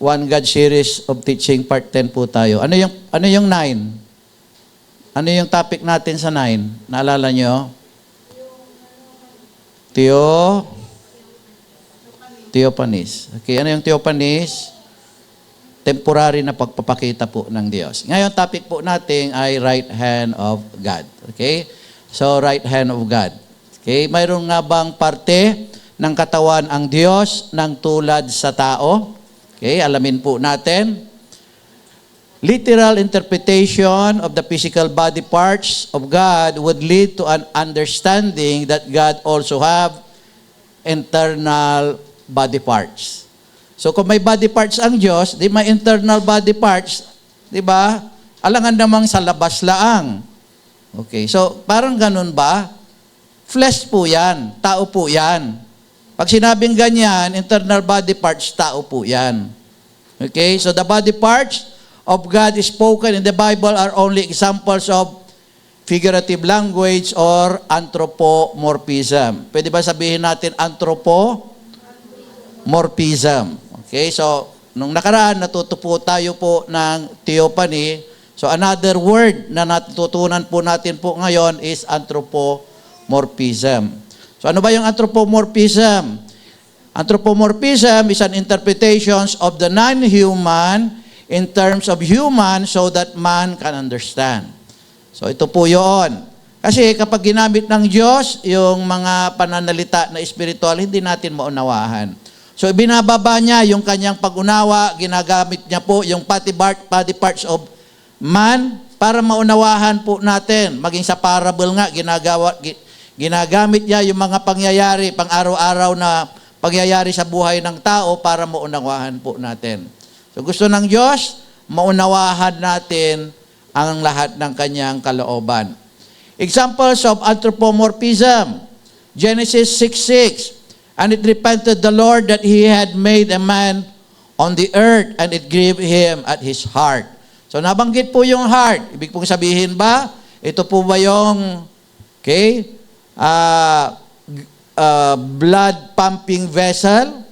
One God series of teaching part 10 po tayo. Ano yung 9? Ano yung topic natin sa 9? Naalala nyo? Theophanies. Okay, ano yung Theophanies? Temporary na pagpapakita po ng Diyos. Ngayon, topic po natin ay right hand of God. Okay? So, right hand of God. Okay? Mayroon nga bang parte ng katawan ang Diyos ng tulad sa tao? Okay, alamin po natin. Literal interpretation of the physical body parts of God would lead to an understanding that God also have internal body parts. So kung may body parts ang Diyos, di may internal body parts, di ba? Alangan namang sa labas laang. Okay, so parang ganun ba? Flesh po yan, tao po yan. Pag sinabing ganyan, internal body parts, tao po yan. Okay? So the body parts of God is spoken in the Bible are only examples of figurative language or anthropomorphism. Pwede ba sabihin natin anthropomorphism? Okay? So, nung nakaraan, natuto po tayo po ng theophany. So another word na natutunan po natin po ngayon is anthropomorphism. So ano ba yung anthropomorphism? Anthropomorphism is an interpretation of the non-human in terms of human so that man can understand. So ito po yun. Kasi kapag ginamit ng Diyos yung mga pananalita na espiritual, hindi natin maunawahan. So binababa niya yung kanyang pag-unawa, ginagamit niya po yung body parts of man para maunawahan po natin. Maging sa parable nga, ginagamit niya yung mga pangyayari, pang-araw-araw na pangyayari sa buhay ng tao para maunawahan po natin. So gusto ng Diyos, maunawahan natin ang lahat ng kanyang kalooban. Examples of anthropomorphism. Genesis 6:6. And it repented the Lord that he had made a man on the earth, and it grieved him at his heart. So nabanggit po yung heart. Ibig pong sabihin ba, ito po ba yung, okay, blood pumping vessel,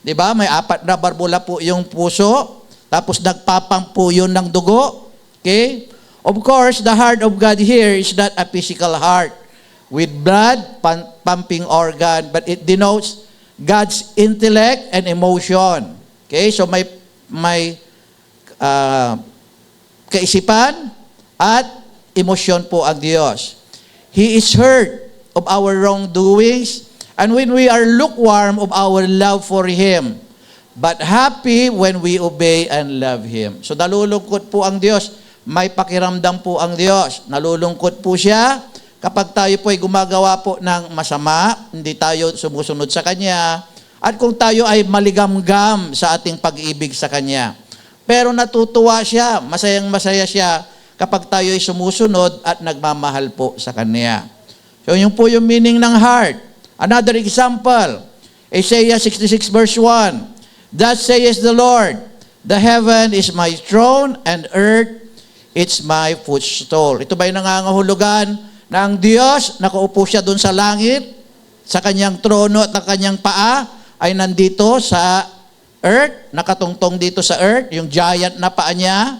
di ba? May 4 na barbula po yung puso, tapos nagpapump po yun ng dugo. Okay? Of course, the heart of God here is not a physical heart with blood pumping organ, but it denotes God's intellect and emotion. Okay? So may kaisipan at emosyon po ang Diyos. He is hurt of our wrongdoings, and when we are lukewarm of our love for Him, but happy when we obey and love Him. So nalulungkot po ang Diyos, may pakiramdam po ang Diyos. Nalulungkot po siya kapag tayo po ay gumagawa po ng masama, hindi tayo sumusunod sa Kanya, at kung tayo ay maligamgam sa ating pag-ibig sa Kanya. Pero natutuwa siya, masayang-masaya siya kapag tayo ay sumusunod at nagmamahal po sa Kanya. So yun po yung meaning ng heart. Another example, Isaiah 66 verse 1. Thus says the Lord, the heaven is my throne and earth, it's my footstool. Ito ba yung nangangahulugan na ang Diyos, nakaupo siya doon sa langit, sa kanyang trono at ang kanyang paa, ay nandito sa earth, nakatungtong dito sa earth, yung giant na paa niya.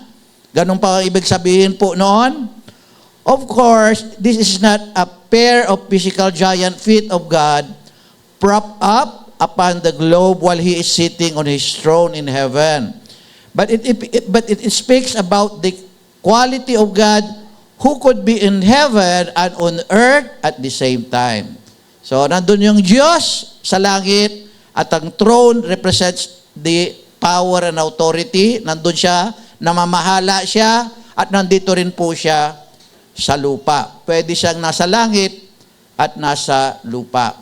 Ganun pa ang ibig sabihin po noon. Of course, this is not a pair of physical giant feet of God propped up upon the globe while He is sitting on His throne in heaven. But it speaks about the quality of God who could be in heaven and on earth at the same time. So, nandun yung Diyos sa langit at ang throne represents the power and authority. Nandun siya, namamahala siya, at nandito rin po siya sa lupa. Pwede siyang nasa langit at nasa lupa.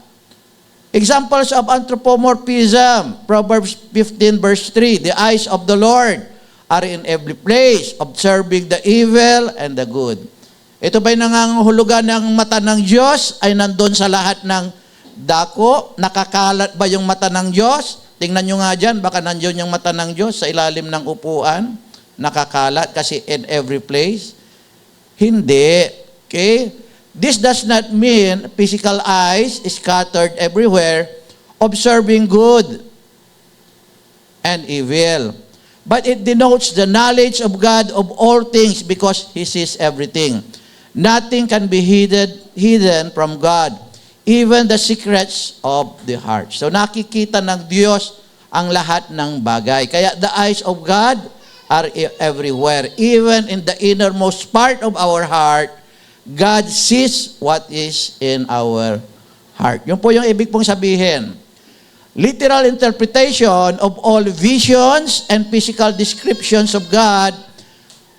Examples of anthropomorphism. Proverbs 15 verse 3. The eyes of the Lord are in every place, observing the evil and the good. Ito ba'y nangangahulugan ng mata ng Diyos ay nandun sa lahat ng dako? Nakakalat ba yung mata ng Diyos? Tingnan nyo nga dyan, baka nandun yung mata ng Diyos sa ilalim ng upuan. Nakakalat kasi in every place. Hindi. Okay? This does not mean physical eyes scattered everywhere, observing good and evil. But it denotes the knowledge of God of all things because He sees everything. Nothing can be hidden from God, even the secrets of the heart. So nakikita ng Diyos ang lahat ng bagay. Kaya the eyes of God are everywhere. Even in the innermost part of our heart, God sees what is in our heart. Yun po yung ibig pong sabihin. Literal interpretation of all visions and physical descriptions of God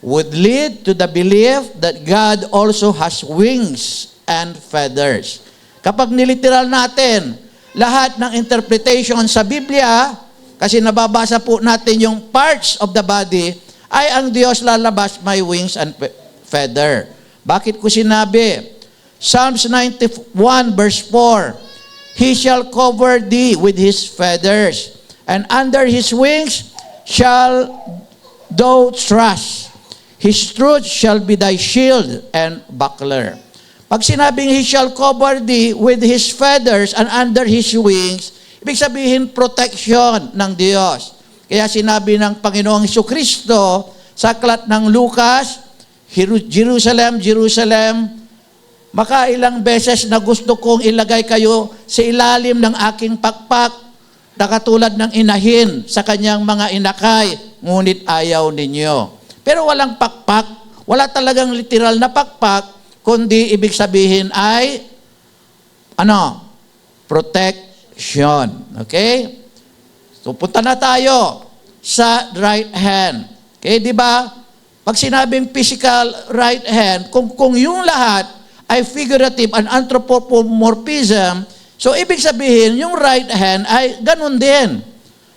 would lead to the belief that God also has wings and feathers. Kapag niliteral natin lahat ng interpretation sa Biblia, kasi nababasa po natin yung parts of the body, ay ang Diyos lalabas may wings and feather. Bakit ko sinabi? Psalms 91 verse 4, He shall cover thee with His feathers, and under His wings shall thou trust. His truth shall be thy shield and buckler. Pag sinabing He shall cover thee with His feathers and under His wings, ibig sabihin protection ng Diyos. Kaya sinabi ng Panginoong Jesucristo sa aklat ng Lucas, Jerusalem, Jerusalem, makailang beses na gusto kong ilagay kayo sa ilalim ng aking pakpak na katulad ng inahin sa kanyang mga inakay, ngunit ayaw ninyo. Pero walang pakpak, wala talagang literal na pakpak, kundi ibig sabihin ay, protection. Okay? So punta na tayo sa right hand. Okay, di ba? Pag sinabing physical right hand, kung yung lahat ay figurative and anthropomorphism, so ibig sabihin, yung right hand ay ganun din.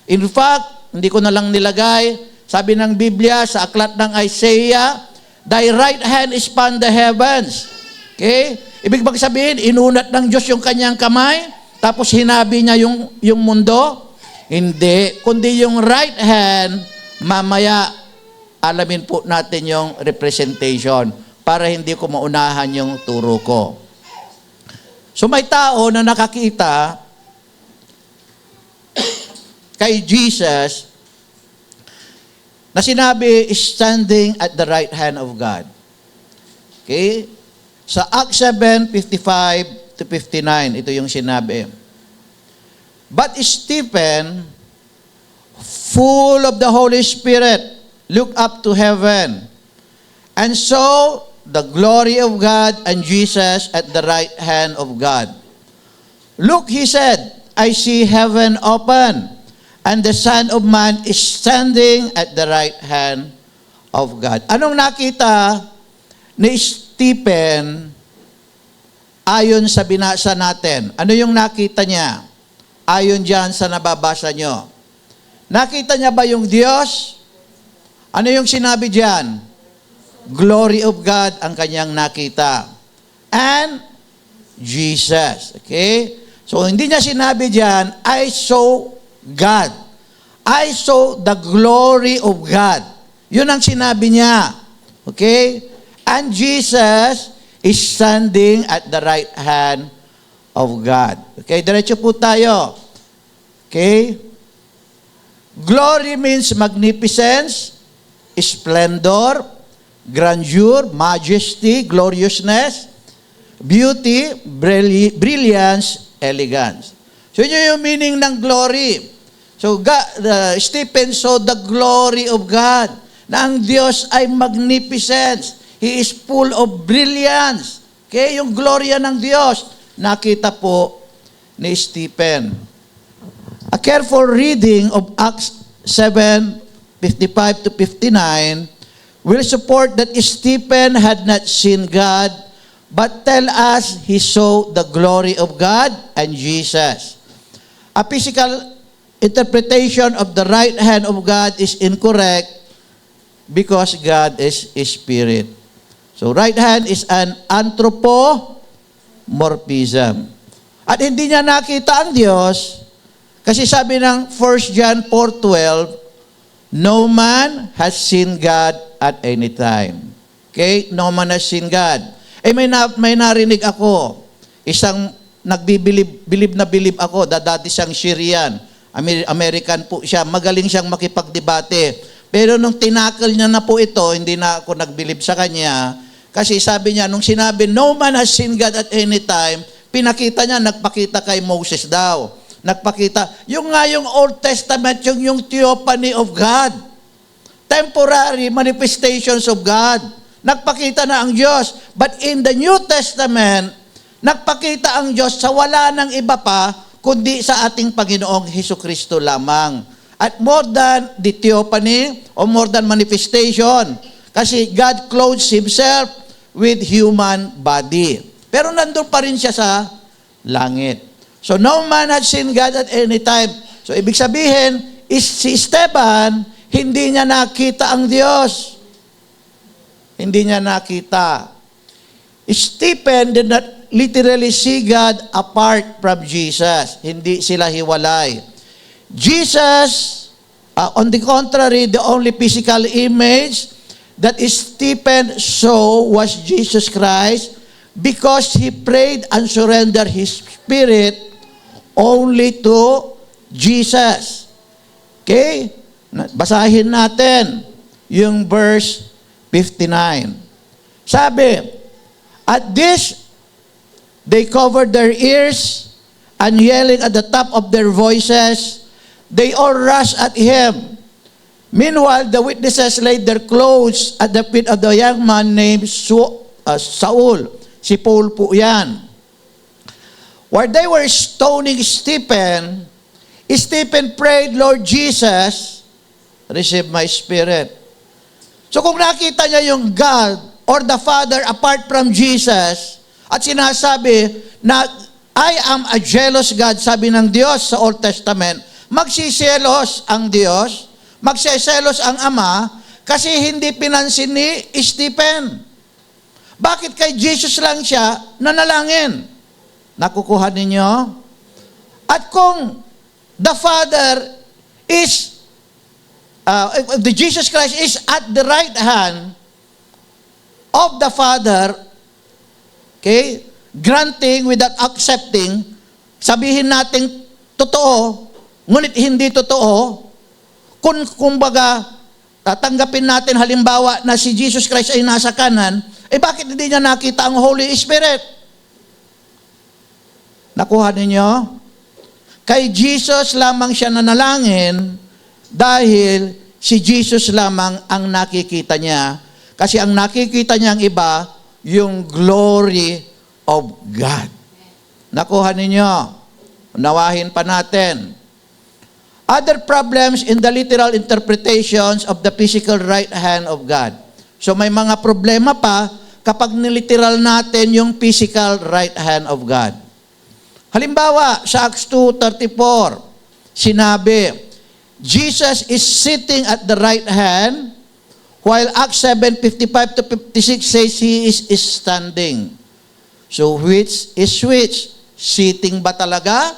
In fact, hindi ko na lang nilagay, sabi ng Biblia sa aklat ng Isaiah, thy right hand is upon the heavens. Okay? Ibig bang sabihin, inunat ng Diyos yung kanyang kamay, tapos hinabi niya yung mundo? Hindi. Kundi yung right hand, mamaya, alamin po natin yung representation para hindi ko maunahan yung turo ko. So may tao na nakakita kay Jesus na sinabi is standing at the right hand of God. Okay? Sa Acts 7:55 to 59, ito yung sinabi. But Stephen, full of the Holy Spirit, looked up to heaven and saw the glory of God and Jesus at the right hand of God. Look, he said, I see heaven open, and the Son of Man is standing at the right hand of God. Anong nakita ni Stephen ayon sa binasa natin? Ano yung nakita niya? Ayon dyan sa nababasa nyo. Nakita niya ba yung Diyos? Ano yung sinabi dyan? Glory of God ang kanyang nakita. And Jesus. Okay? So, hindi niya sinabi dyan, I saw God. I saw the glory of God. Yun ang sinabi niya. Okay? And Jesus is standing at the right hand of God. Okay? Diretso po tayo. Okay? Glory means magnificence, splendor, grandeur, majesty, gloriousness, beauty, brilliance, elegance. So yun yung meaning ng glory. So Stephen saw the glory of God, na ang Diyos ay magnificence. He is full of brilliance. Okay, yung gloria ng Diyos, nakita po ni Stephen. A careful reading of Acts 7:55 to 59 will support that Stephen had not seen God, but tell us he saw the glory of God and Jesus. A physical interpretation of the right hand of God is incorrect because God is a spirit. So right hand is an anthropomorphism. At hindi niya nakita ang Diyos kasi sabi ng 1 John 4:12, no man has seen God at any time. Okay? No man has seen God. May narinig ako. Isang bilib ako, dati siyang Syrian. American po siya. Magaling siyang makipagdebate. Pero nung tinakal niya na po ito, hindi na ako nagbilib sa kanya. Kasi sabi niya, nung sinabi, no man has seen God at any time, pinakita niya, nagpakita kay Moses daw. Nagpakita. Yung nga yung Old Testament, yung theophany of God. Temporary manifestations of God. Nagpakita na ang Diyos. But in the New Testament, nagpakita ang Diyos sa wala ng iba pa, kundi sa ating Panginoong Hesukristo lamang. At more than the theophany or more than manifestation. Kasi God clothes Himself with human body. Pero nandun pa rin siya sa langit. So no man had seen God at any time. So ibig sabihin, si Esteban, hindi niya nakita ang Diyos. Hindi niya nakita. Stephen did not literally see God apart from Jesus. Hindi sila hiwalay. Jesus, on the contrary, the only physical image that Stephen saw was Jesus Christ because he prayed and surrendered his spirit only to Jesus. Okay? Basahin natin yung verse 59. Sabi, at this, they covered their ears and yelling at the top of their voices, they all rushed at him. Meanwhile, the witnesses laid their clothes at the feet of the young man named Saul. Si Paul po yan. While they were stoning Stephen, Stephen prayed, Lord Jesus, receive my spirit. So kung nakita niya yung God or the Father apart from Jesus, at sinasabi na I am a jealous God, sabi ng Diyos sa Old Testament, magsiselos ang Diyos, magsiselos ang Ama, kasi hindi pinansin ni Stephen. Bakit kay Jesus lang siya nanalangin? Nakukuha ninyo? At kung the Father is, the Jesus Christ is at the right hand of the Father, okay, granting without accepting, sabihin natin totoo, ngunit hindi totoo, kumbaga, tatanggapin natin halimbawa na si Jesus Christ ay nasa kanan, bakit hindi niya nakita ang Holy Spirit? Nakuha ninyo? Kay Jesus lamang siya nanalangin dahil si Jesus lamang ang nakikita niya. Kasi ang nakikita niya ang iba, yung glory of God. Nakuha ninyo? Unawahin pa natin. Other problems in the literal interpretations of the physical right hand of God. So may mga problema pa kapag niliteral natin yung physical right hand of God. Halimbawa, sa Acts 2:34, sinabi, Jesus is sitting at the right hand, while Acts 7:55 to 56 says He is standing. So which is which? Sitting ba talaga?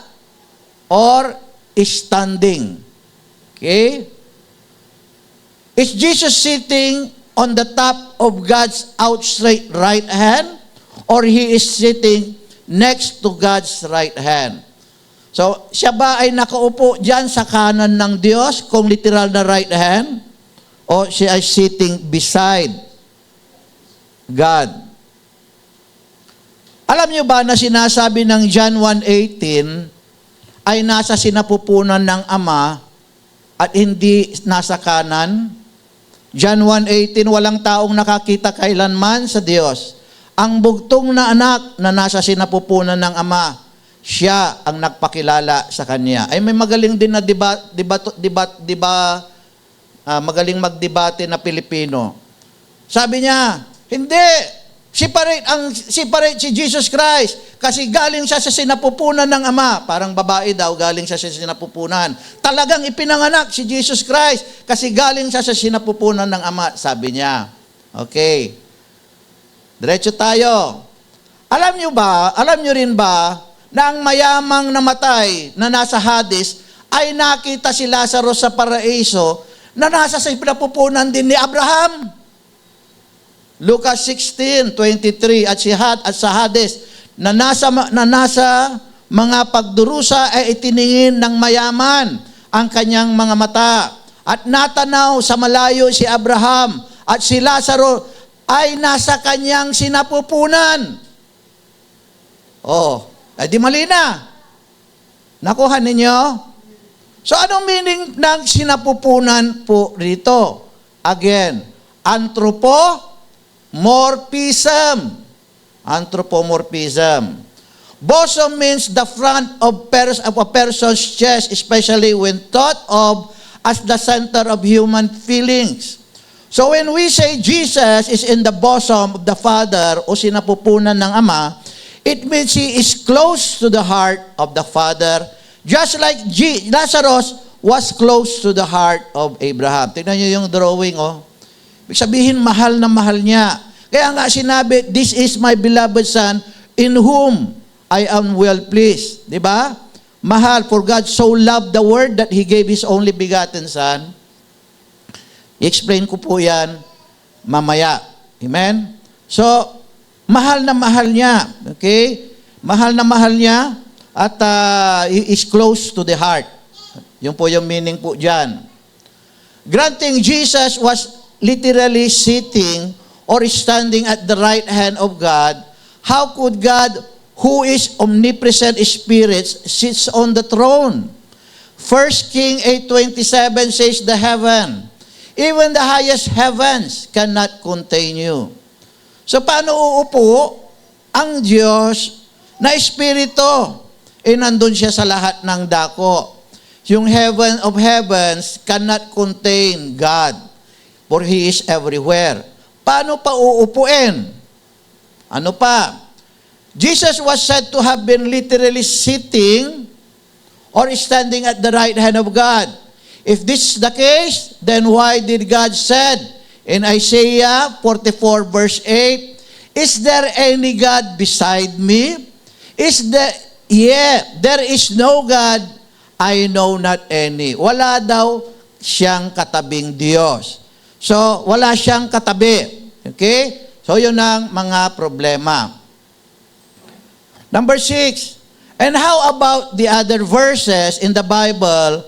Or standing? Okay? Is Jesus sitting on the top of God's outstretched right hand? Or He is sitting next to God's right hand? So, siya ba ay nakaupo dyan sa kanan ng Diyos, kung literal na right hand? O siya ay sitting beside God? Alam niyo ba na sinasabi ng John 1:18 ay nasa sinapupunan ng Ama at hindi nasa kanan? John 1:18, walang taong nakakita kailanman sa Diyos. Ang bugtong na anak na nasa sinapupunan ng Ama, siya ang nagpakilala sa Kanya. Ay may magaling din na magaling magdebate na Pilipino. Sabi niya, hindi, separate si Jesus Christ kasi galing siya sa sinapupunan ng Ama. Parang babae daw, galing siya sa sinapupunan. Talagang ipinanganak si Jesus Christ kasi galing siya sa sinapupunan ng Ama, sabi niya. Okay. Diretso tayo. Alam niyo rin ba, na ang mayamang namatay na nasa Hades ay nakita si Lazarus sa paraiso na nasa sa pinapupunan din ni Abraham? Lucas 16:23, at sa Hades na nasa mga pagdurusa ay itiningin ng mayaman ang kanyang mga mata. At natanaw sa malayo si Abraham at si Lazaro ay nasa kanyang sinapupunan. Oh, ay di mali na. Nakuha ninyo? So anong meaning ng sinapupunan po rito? Again, anthropomorphism. Anthropomorphism. Bosom means the front of a person's chest, especially when thought of as the center of human feelings. So when we say Jesus is in the bosom of the Father o sinapupunan ng Ama, it means He is close to the heart of the Father, just like Lazarus was close to the heart of Abraham. Tingnan niyo yung drawing, oh. Ibig sabihin, mahal na mahal niya. Kaya nga sinabi, this is my beloved Son, in whom I am well pleased. Di ba? Mahal, for God so loved the world that He gave His only begotten Son. I-explain ko po yan mamaya. Amen? So, mahal na mahal niya. Okay? Mahal na mahal niya at He is close to the heart. Yun po yung meaning po dyan. Granting Jesus was literally sitting or standing at the right hand of God, how could God, who is omnipresent Spirit, sits on the throne? 1 King 8:27 says, the heaven, even the highest heavens cannot contain you. So paano uupo ang Diyos na Espiritu? Nandun siya sa lahat ng dako. Yung heaven of heavens cannot contain God, for He is everywhere. Paano pa uupuin? Ano pa? Jesus was said to have been literally sitting or standing at the right hand of God. If this is the case, then why did God said in Isaiah 44 verse 8, is there any God beside me? There is no God, I know not any. Wala daw siyang katabing Diyos. So, wala siyang katabi. Okay? So, yun ang mga problema. Number 6, and how about the other verses in the Bible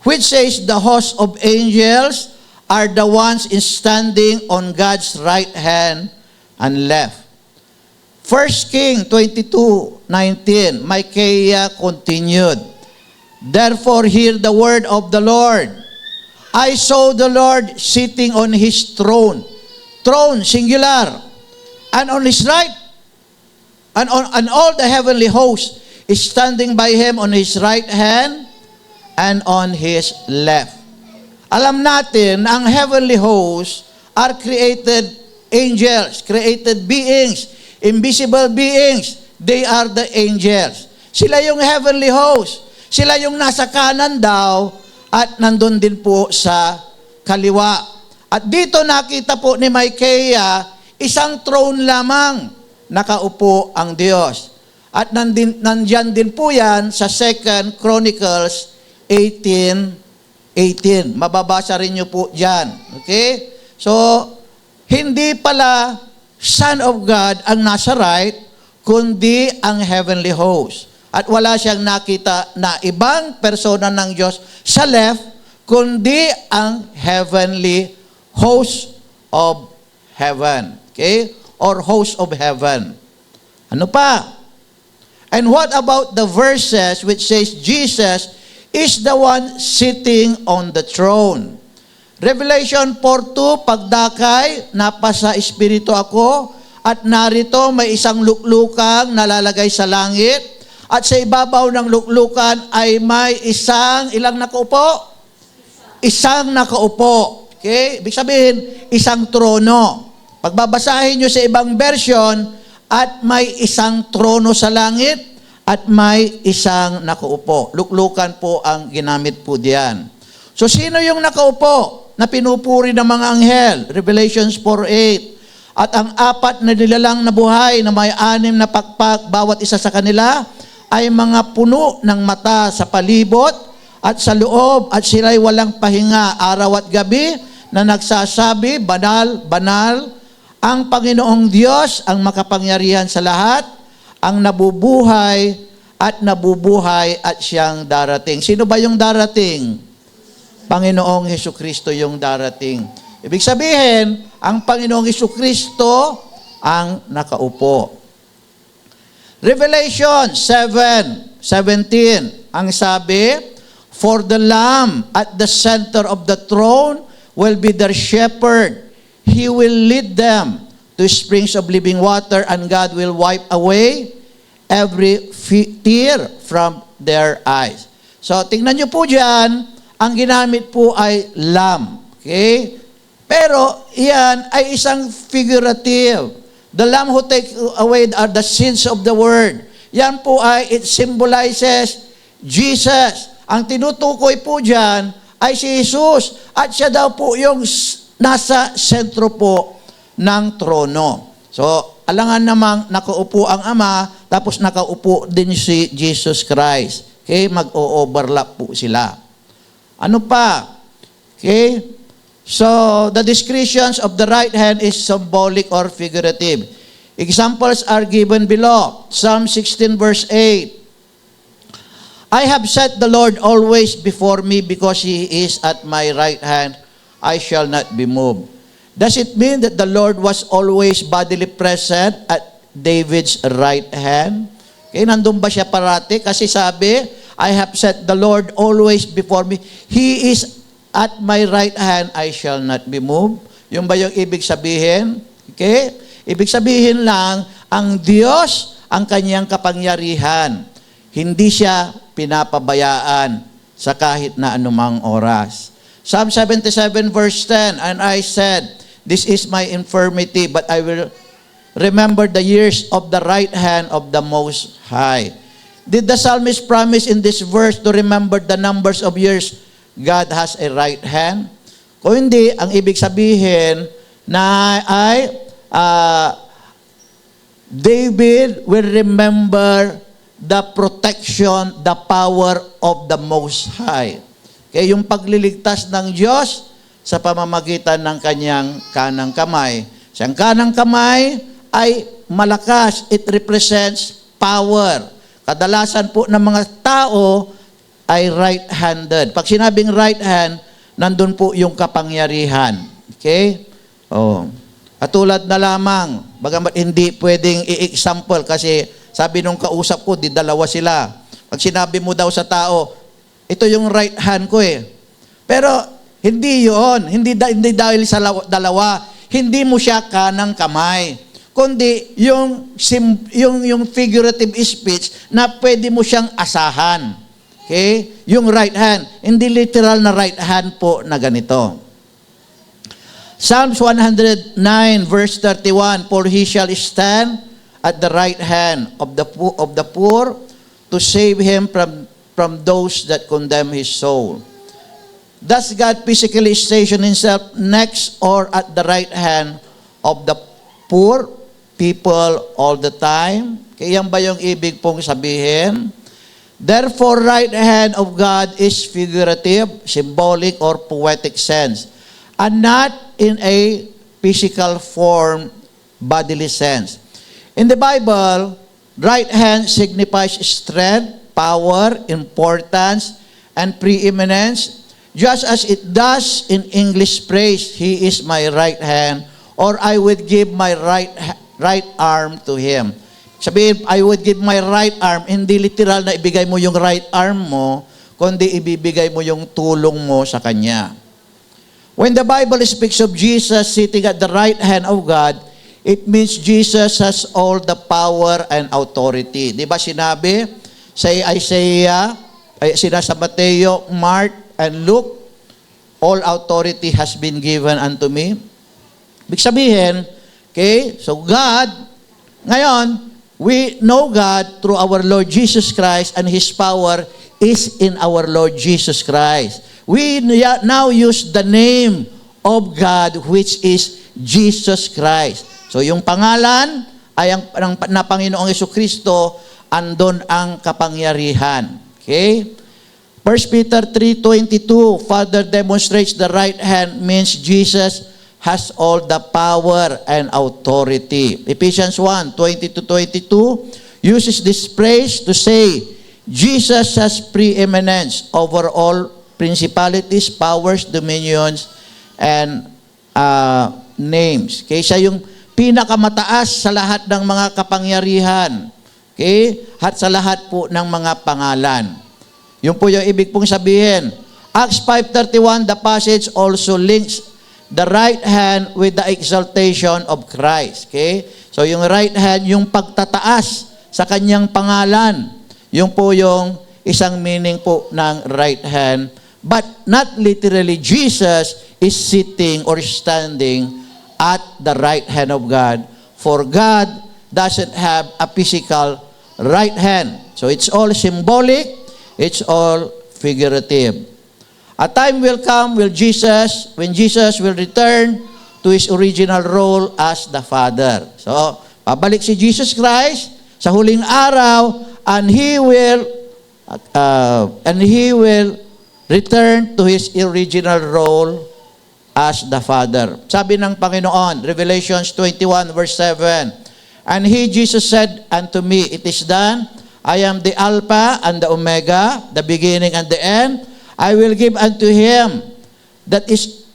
which says the host of angels are the ones standing on God's right hand and left? 1 King 22:19, Micaiah continued, therefore hear the word of the Lord. I saw the Lord sitting on His throne. Throne, singular. And on His right, and all the heavenly host is standing by Him on His right hand and on His left. Alam natin na ang heavenly hosts are created angels, created beings, invisible beings. They are the angels. Sila yung heavenly host. Sila yung nasa kanan daw at nandun din po sa kaliwa. At dito nakita po ni Micaiah, isang throne lamang nakaupo ang Diyos. At nandyan din po yan sa 2 Chronicles 18:18. Mababasa rin nyo po dyan. Okay? So, hindi pala Son of God ang nasa right, kundi ang heavenly host. At wala siyang nakita na ibang persona ng Diyos sa left, kundi ang heavenly host of heaven. Okay? Or host of heaven. Ano pa? And what about the verses which says Jesus is the one sitting on the throne? Revelation 4:2, pagdakay, napasa espiritu ako, at narito may isang luklukang nalalagay sa langit, at sa ibabaw ng luklukan ay may ilang nakaupo? Isang nakaupo. Okay? Ibig sabihin, isang trono. Pagbabasahin nyo sa ibang version, at may isang trono sa langit, at may isang nakaupo. Luklukan po ang ginamit po diyan. So, sino yung nakaupo na pinupuri ng mga anghel? Revelations 4:8. At ang apat na nilalang na buhay na may 6 na pakpak, bawat isa sa kanila, ay mga puno ng mata sa palibot at sa loob, at sila'y walang pahinga araw at gabi na nagsasabi, banal, banal, ang Panginoong Diyos, ang makapangyarihan sa lahat, ang nabubuhay at nabubuhay at siyang darating. Sino ba yung darating? Panginoong Hesukristo yung darating. Ibig sabihin, ang Panginoong Hesukristo ang nakaupo. Revelation 7:17, ang sabi, "For the Lamb at the center of the throne will be their shepherd. He will lead them to springs of living water, and God will wipe away every tear from their eyes." So, tingnan nyo po dyan, ang ginamit po ay lamb. Okay? Pero, iyan ay isang figurative. The Lamb who take away are the sins of the world. Yan po ay, it symbolizes Jesus. Ang tinutukoy po dyan ay si Jesus. At siya daw po yung nasa sentro po ng trono. So, alangan namang nakaupo ang Ama, tapos nakaupo din si Jesus Christ. Okay? Mag-o-overlap po sila. Ano pa? Okay? So, the descriptions of the right hand is symbolic or figurative. Examples are given below. Psalm 16 verse 8. "I have set the Lord always before me, because He is at my right hand. I shall not be moved." Does it mean that the Lord was always bodily present at David's right hand? Okay, nandun ba siya parati? Kasi sabi, "I have set the Lord always before me. He is at my right hand, I shall not be moved." Yung ba yung ibig sabihin? Okay? Ibig sabihin lang, ang Diyos, ang kanyang kapangyarihan. Hindi siya pinapabayaan sa kahit na anumang oras. Psalm 77 verse 10, "And I said, this is my infirmity, but I will remember the years of the right hand of the Most High." Did the psalmist promise in this verse to remember the numbers of years God has a right hand? Kung hindi, ang ibig sabihin na ay David will remember the protection, the power of the Most High. Kaya yung pagliligtas ng Diyos sa pamamagitan ng kanyang kanang kamay. Siyang kanang kamay ay malakas. It represents power. Kadalasan po ng mga tao ay right-handed. Pag sinabing right hand, nandun po yung kapangyarihan. Okay? Oh. Katulad na lamang, bagamat hindi pwedeng i-example kasi sabi nung kausap ko, di dalawa sila. Pag sinabi mo daw sa tao, ito yung right hand ko eh. Pero hindi yun. Hindi dahil sa dalawa. Hindi mo siya kanang kamay. Kundi yung figurative speech na pwede mo siyang asahan. Okay? Yung right hand. Hindi literal na right hand po na ganito. Psalms 109 verse 31, "For he shall stand at the right hand of the poor to save him from those that condemn his soul." Does God physically station himself next or at the right hand of the poor people all the time? Kaya yan ba yung ibig pong sabihin? Therefore, right hand of God is figurative, symbolic, or poetic sense, and not in a physical form, bodily sense. In the Bible, right hand signifies strength, power, importance, and preeminence, just as it does in English phrase, "He is my right hand," or "I would give my right arm to him." Sabihin, "I would give my right arm," hindi literal na ibigay mo yung right arm mo, kundi ibibigay mo yung tulong mo sa Kanya. When the Bible speaks of Jesus sitting at the right hand of God, it means Jesus has all the power and authority. Di ba sinabi sa Isaiah, sa Mateo, Mark, and Luke, "All authority has been given unto me." Ibig sabihin, okay, so God, ngayon, we know God through our Lord Jesus Christ, and His power is in our Lord Jesus Christ. We now use the name of God, which is Jesus Christ. So yung pangalan ay na Panginoong Hesukristo, andon ang kapangyarihan. Okay? 1 Peter 3:22 further demonstrates the right hand means Jesus has all the power and authority. Ephesians 1:20-22, uses this phrase to say, Jesus has preeminence over all principalities, powers, dominions, and names. Okay, siya yung pinakamataas sa lahat ng mga kapangyarihan. Okay? At sa lahat po ng mga pangalan. Yun po yung ibig pong sabihin. Acts 5:31, the passage also links the right hand with the exaltation of Christ. Okay? So yung right hand, yung pagtataas sa kanyang pangalan. Yun po yung isang meaning po ng right hand. But not literally, Jesus is sitting or standing at the right hand of God. For God doesn't have a physical right hand. So it's all symbolic, it's all figurative. A time will come when Jesus will return to His original role as the Father. So, pabalik si Jesus Christ sa huling araw, and He will return to His original role as the Father. Sabi ng Panginoon, Revelations 21 verse 7, and He, Jesus, said unto me, it is done. I am the Alpha and the Omega, the beginning and the end. I will give unto him that is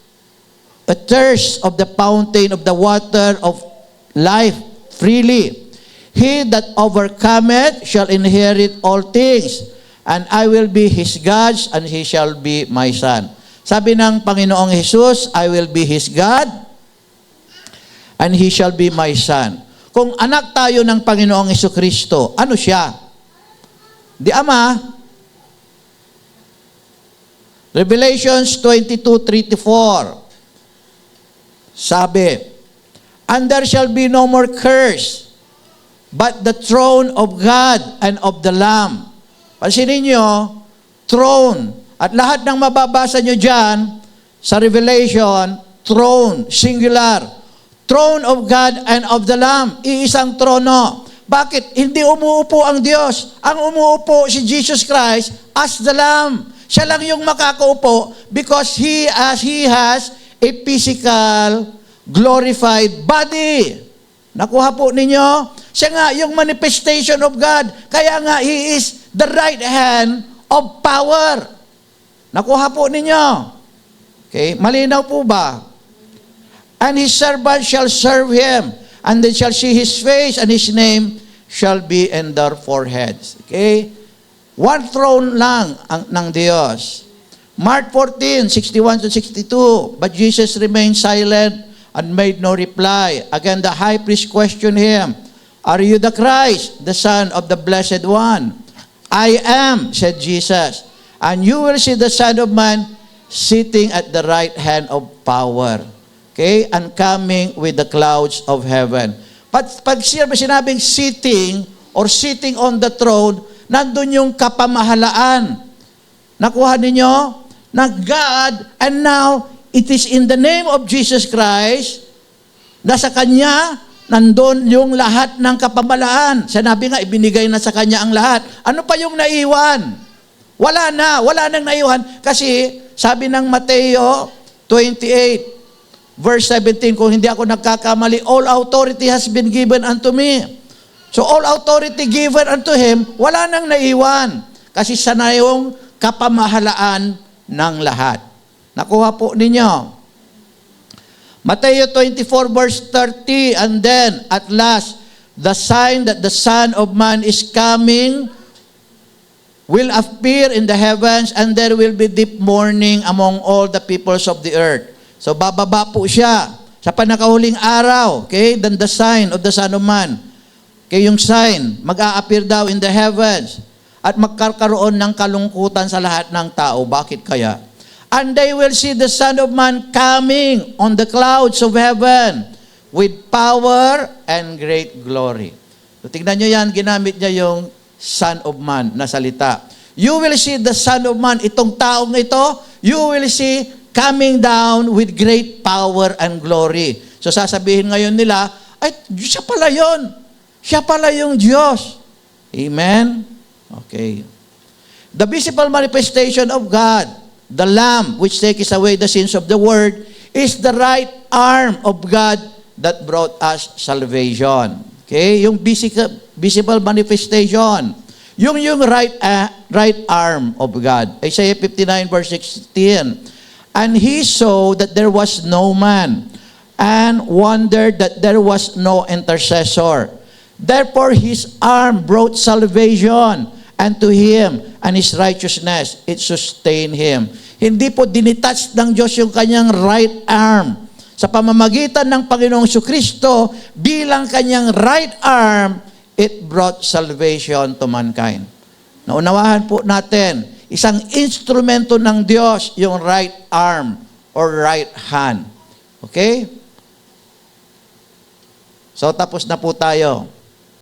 a thirst of the fountain of the water of life freely. He that overcometh shall inherit all things, and I will be his God, and he shall be my son. Sabi ng Panginoong Jesus, I will be his God, and he shall be my son. Kung anak tayo ng Panginoong Jesucristo, ano siya? Di Ama. Revelations 22:3-4. Sabi, and there shall be no more curse, but the throne of God and of the Lamb. Pansinin nyo, throne. At lahat ng mababasa nyo dyan, sa Revelation, throne, singular. Throne of God and of the Lamb. Iisang trono. Bakit? Hindi umuupo ang Diyos. Ang umuupo si Jesus Christ as the Lamb. Siya lang yung makakaupo because He has a physical, glorified body. Nakuha po ninyo? Siya nga yung manifestation of God. Kaya nga He is the right hand of power. Nakuha po ninyo? Okay, malinaw po ba? And his servant shall serve him, and they shall see his face, and his name shall be in their foreheads. Okay? One throne lang ng Diyos. Mark 14:61-62. But Jesus remained silent and made no reply. Again, the high priest questioned him, are you the Christ, the Son of the Blessed One? I am, said Jesus. And you will see the Son of Man sitting at the right hand of power. Okay? And coming with the clouds of heaven. Pag sinabing sitting or sitting on the throne, nandun yung kapamahalaan. Nakuha ninyo? Na God, and now, it is in the name of Jesus Christ, na sa Kanya, nandun yung lahat ng kapamahalaan. Sinabi nga, ibinigay na sa Kanya ang lahat. Ano pa yung naiwan? Wala nang naiwan. Kasi, sabi ng Mateo 28, Verse 17, kung hindi ako nagkakamali, all authority has been given unto me. So all authority given unto Him, wala nang naiwan. Kasi siya na yung kapamahalaan ng lahat. Nakuha po ninyo. Mateo 24 verse 30, and then at last, the sign that the Son of Man is coming will appear in the heavens, and there will be deep mourning among all the peoples of the earth. So, bababa po siya sa panakahuling araw. Okay? Then the sign of the Son of Man. Okay, yung sign, mag-a-appear daw in the heavens. At magkakaroon ng kalungkutan sa lahat ng tao. Bakit kaya? And they will see the Son of Man coming on the clouds of heaven with power and great glory. So, tignan nyo yan, ginamit niya yung Son of Man na salita. You will see the Son of Man, itong taong ito, you will see coming down with great power and glory. So sasabihin ngayon nila, ay, siya pala yun. Siya pala yung Diyos. Amen? Okay. The visible manifestation of God, the Lamb which takes away the sins of the world, is the right arm of God that brought us salvation. Okay? Yung visible manifestation. Yung right arm of God. Isaiah 59 verse 16. And he saw that there was no man, and wondered that there was no intercessor. Therefore his arm brought salvation unto him, and his righteousness, it sustained him. Hindi po dinitouch ng Diyos yung kanyang right arm. Sa pamamagitan ng Panginoong Jesucristo, bilang kanyang right arm, it brought salvation to mankind. Naunawahan po natin, isang instrumento ng Diyos, yung right arm or right hand. Okay? So tapos na po tayo.